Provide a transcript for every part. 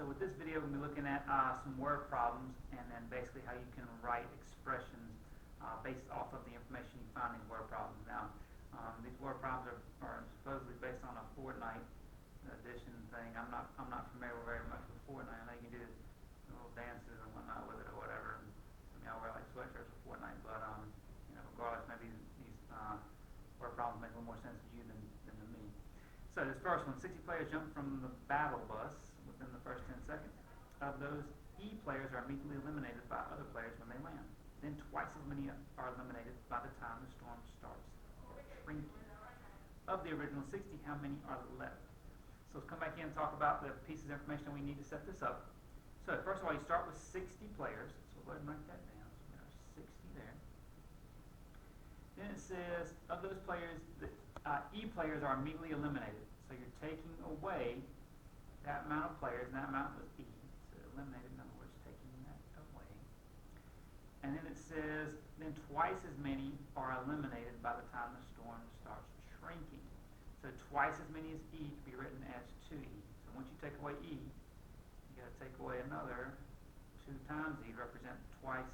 So with this video, we're going to be looking at some word problems and then basically how you can write expressions based off of the information you find in word problems. Now, these word problems are supposedly based on a Fortnite edition thing. I'm not familiar very much with Fortnite. I know you can do little dances and whatnot with it or whatever. And some of y'all wear like sweatshirts with Fortnite, but regardless, maybe these word problems make a little more sense to you than to me. So this first one, 60 players jump from the battle bus within the first 10 seconds. Of those, E players are immediately eliminated by other players when they land. Then twice as many are eliminated by the time the storm starts shrinking. Of the original 60, how many are left? So let's come back in and talk about the pieces of information that we need to set this up. So first of all, you start with 60 players. So go ahead and write that down. So we got our 60 there. Then it says, of those players, E players are immediately eliminated. So you're taking away that amount of players, and that amount was E. So eliminated, in other words, taking that away. And then it says, then twice as many are eliminated by the time the storm starts shrinking. So twice as many as E can be written as 2E. So once you take away E, you got to take away another 2 times E to represent twice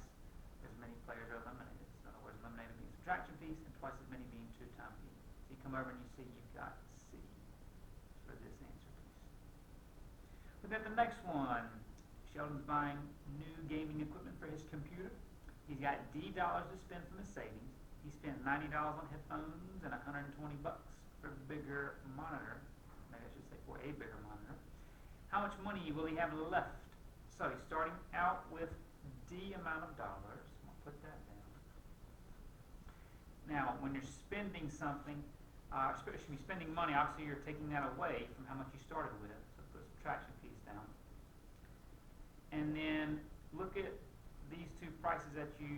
as many players are eliminated. So in other words, eliminated means subtraction piece, and twice as many being 2 times E. So you come over and you see you've got C for this answer piece. Look at the next one. Sheldon's buying new gaming equipment for his computer. He's got D dollars to spend from his savings. He spent $90 on headphones and $120 for a bigger monitor. Maybe I should say for a bigger monitor. How much money will he have left? So he's starting out with D amount of dollars. I'll put that down. Now, when you're spending something, especially spending money, obviously you're taking that away from how much you started with. So put a subtraction piece down. And then look at these 2 prices that you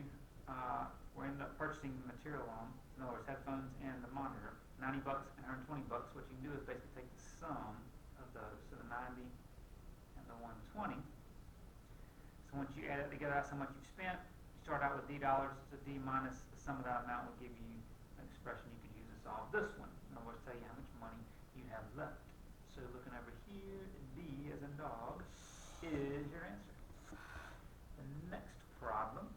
were ended up purchasing the material on. In other words, headphones and the monitor. $90 and $120. What you can do is basically take the sum of those, so the 90 and the 120. So once you add it together, that's how much you've spent. You start out with D dollars, so D minus the sum of that amount will give you an expression you could use to solve this one. In other words, tell you how much money you have left. So looking over here, D as in dog is your answer. The next problem.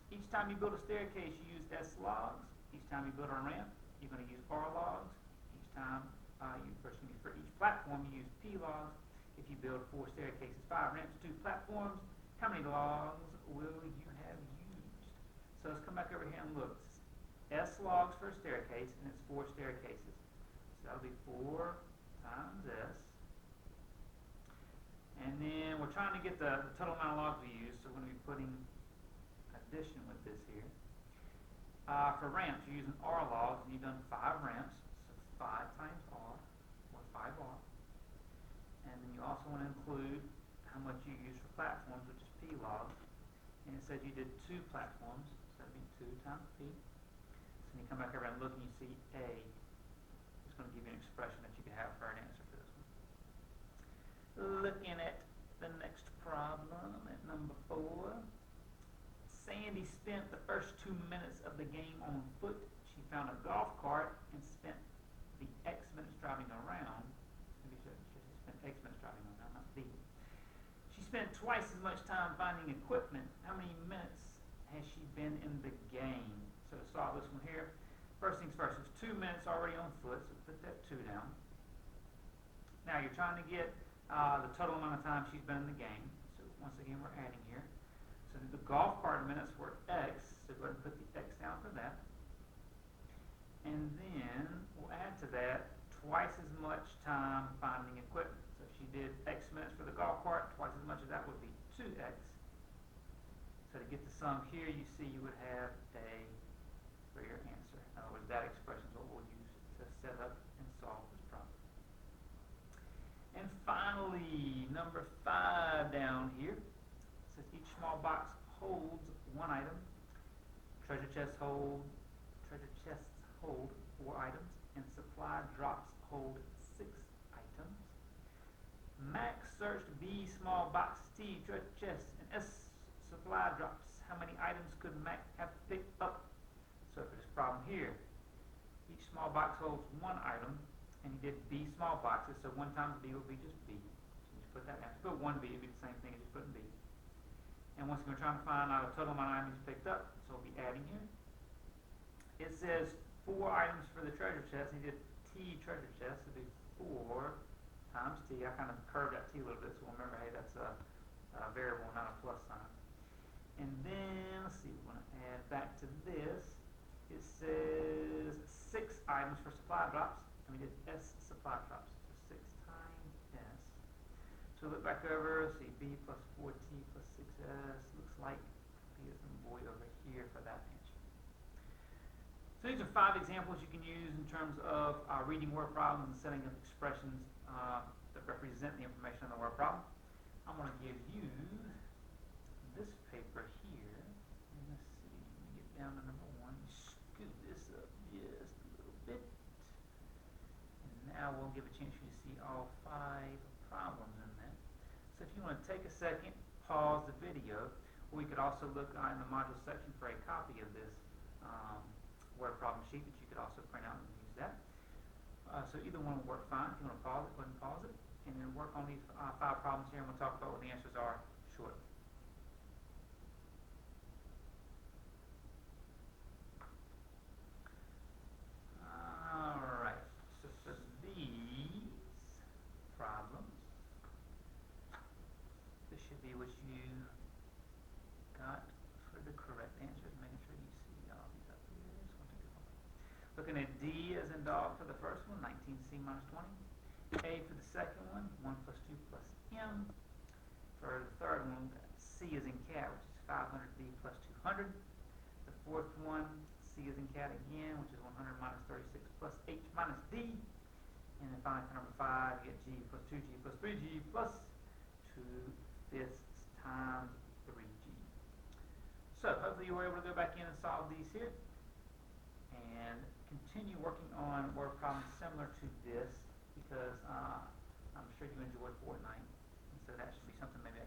Each time you build a staircase, you use S logs. Each time you build a ramp, you're going to use R logs. Each time, for each platform, you use P logs. If you build 4 staircases, 5 ramps, 2 platforms, how many logs will you have used? So let's come back over here and look. S logs for a staircase, and it's 4 staircases. So that'll be 4 times S. And then we're trying to get the total amount of logs we use, so we're going to be putting addition with this here. For ramps, you're using R logs, and you've done 5 ramps, so 5 times R, or 5R. And then you also want to include how much you use for platforms, which is P logs. And it says you did 2 platforms, so that'd be 2 times P. So when you come back over and look and you see A, it's going to give you an expression that you can have for an answer for this one. Looking at the next problem at number 4. Sandy spent the first 2 minutes of the game on foot. She found a golf cart and spent the X minutes driving around. Maybe she spent X minutes driving around, not B. She spent twice as much time finding equipment. How many minutes has she been in the game? So to solve this one here, first things first, it's 2 minutes already on foot, so put that 2 down. Now you're trying to get the total amount of time she's been in the game. So once again, we're adding here. So the golf cart minutes were X, so go ahead and put the X down for that. And then we'll add to that twice as much time finding equipment. So if she did X minutes for the golf cart, twice as much of that would be 2X. So to get the sum here, you see you would have A for your answer. In other words, that expression is what we'll use to set up and solve this problem. And finally, number 5 down here. Each small box holds 1 item. Treasure chests hold 4 items, and supply drops hold 6 items. Max searched B small box, T treasure chests, and S supply drops. How many items could Max have picked up? So for this problem here, each small box holds 1 item, and he did B small boxes, so 1 times B will be just B. So you put that down. If you put 1B, it'd be the same thing as just putting B. And once again, we're trying to find out a total amount of items picked up, so we'll be adding here. It says 4 items for the treasure chest. You did T treasure chest, so it'd be 4 times T. I kind of curved that T a little bit, so we'll remember, hey, that's a variable, not a plus sign. And then, let's see, we're going to add back to this. It says 6 items for supply drops. And we did S supply drops, so 6 times S. So look back over, see B plus 4T plus 6S. Looks like B is some boy over here for that answer. So these are 5 examples you can use in terms of reading word problems and setting up expressions that represent the information on the word problem. I'm going to give you this paper here. And let's see, let me get down to number 1. Scoot this up just a little bit. And now we'll give a chance for you to see all 5 problems in there. So if you want to take a second, pause the video, or we could also look in the module section for a copy of this word problem sheet that you could also print out and use that. So either one will work fine. If you want to pause it, go ahead and pause it, and then work on these 5 problems here, and we'll talk about what the answers are shortly. Alright, so for these problems, this should be what you got for the correct answers. Making sure you see all these up here. Just want to take a look. Looking at D as in dog for the first one, 19C minus 20. A for the second one, 1 plus 2 plus M. For the third one, C as in cat, which is 500B plus 200. The fourth one, C as in cat again, which is 100 minus 36 plus H minus D. And then finally for number 5, you get G plus 2G plus 3G plus 2/5 times 3G. So hopefully you were able to go back in and solve these here and continue working on word problems similar to this, because I'm sure you enjoyed Fortnite, and so that should be something maybe